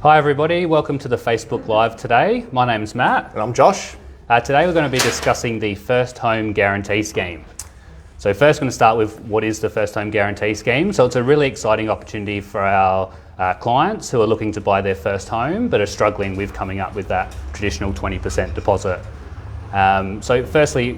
Hi everybody, welcome to the Facebook Live today. My name's Matt. And I'm Josh. Today we're going to be discussing the First Home Guarantee Scheme. So first we're going to start with what is the First Home Guarantee Scheme. So it's a really exciting opportunity for our clients who are looking to buy their first home but are struggling with coming up with that traditional 20% deposit. So firstly,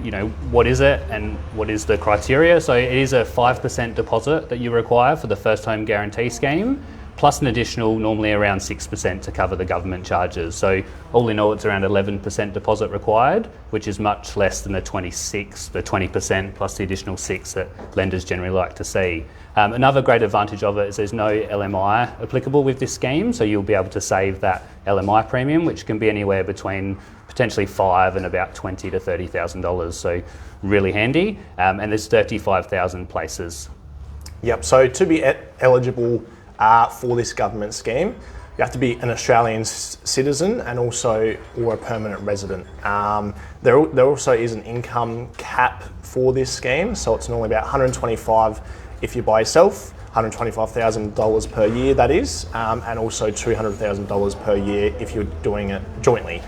what is it and what is the criteria? So it is a 5% deposit that you require for the First Home Guarantee Scheme, plus an additional normally around 6% to cover the government charges. So all in all, it's around 11% deposit required, which is much less than the 20% plus the additional 6 that lenders generally like to see. Another great advantage of it is there's no LMI applicable with this scheme, so you'll be able to save that LMI premium, which can be anywhere between potentially $5,000 and about $20,000 to $30,000. So really handy, and there's 35,000 places. Yep, so to be eligible for this government scheme, you have to be an Australian citizen and also or a permanent resident. There also is an income cap for this scheme, so it's normally about $125,000 if you're by yourself, $125,000 per year that is, and also $200,000 per year if you're doing it jointly.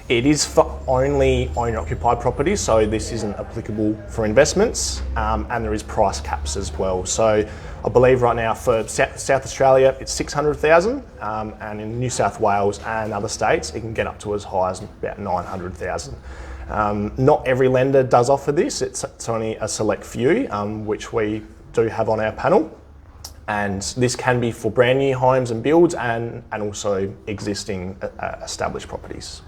It is for only owner-occupied properties, so this isn't applicable for investments, and there is price caps as well. So I believe right now for South Australia it's $600,000, and in New South Wales and other states it can get up to as high as about $900,000. Not every lender does offer this, it's only a select few, which we do have on our panel. And this can be for brand new homes and builds and also existing established properties.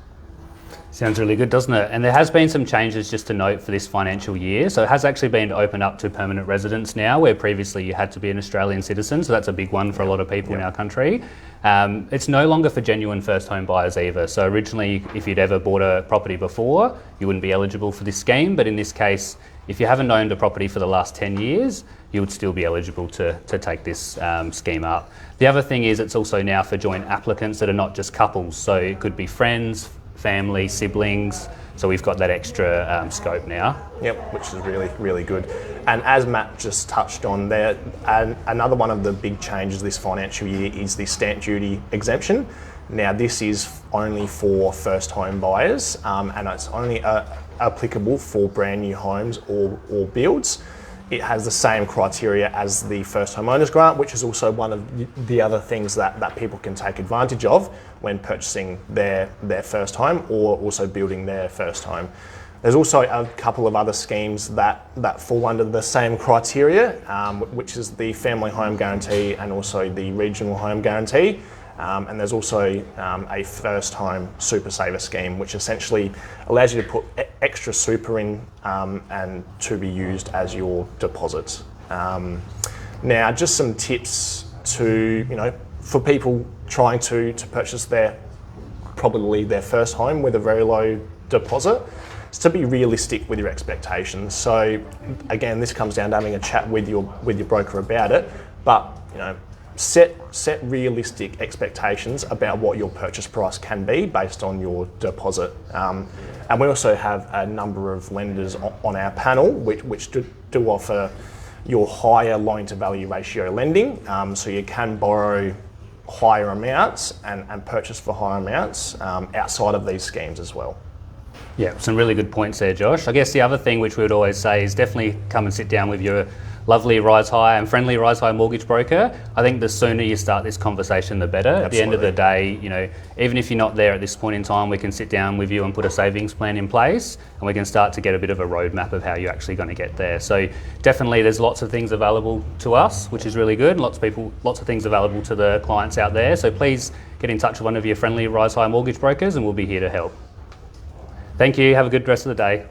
Sounds really good, doesn't it? And there has been some changes just to note for this financial year. So it has actually been opened up to permanent residents now, where previously you had to be an Australian citizen. So that's a big one for a lot of people in our country. It's no longer for genuine first home buyers either. So originally, if you'd ever bought a property before, you wouldn't be eligible for this scheme. But in this case, if you haven't owned a property for the last 10 years, you would still be eligible to take this scheme up. The other thing is it's also now for joint applicants that are not just couples. So it could be friends, family, siblings, so we've got that extra scope now. Yep, which is really, really good. And as Matt just touched on there, another one of the big changes this financial year is the stamp duty exemption. Now this is only for first home buyers, and it's only applicable for brand new homes or builds. It has the same criteria as the first homeowners grant, which is also one of the other things that people can take advantage of when purchasing their first home or also building their first home. There's also a couple of other schemes that fall under the same criteria, which is the family home guarantee and also the regional home guarantee. And there's also a first home super saver scheme, which essentially allows you to put extra super in and to be used as your deposit. Now, just some tips for people trying to purchase probably their first home with a very low deposit, is to be realistic with your expectations. So again, this comes down to having a chat with your broker about it, but set realistic expectations about what your purchase price can be based on your deposit. And we also have a number of lenders on our panel which do offer your higher loan to value ratio lending, so you can borrow higher amounts and purchase for higher amounts outside of these schemes as well. Yeah, some really good points there, Josh. I guess the other thing which we would always say is definitely come and sit down with your lovely Rise High and friendly Rise High mortgage broker. I think the sooner you start this conversation, the better. Absolutely. At the end of the day, even if you're not there at this point in time, we can sit down with you and put a savings plan in place, and we can start to get a bit of a roadmap of how you're actually going to get there. So definitely there's lots of things available to us, which is really good. Lots of things available to the clients out there. So please get in touch with one of your friendly Rise High mortgage brokers and we'll be here to help. Thank you. Have a good rest of the day.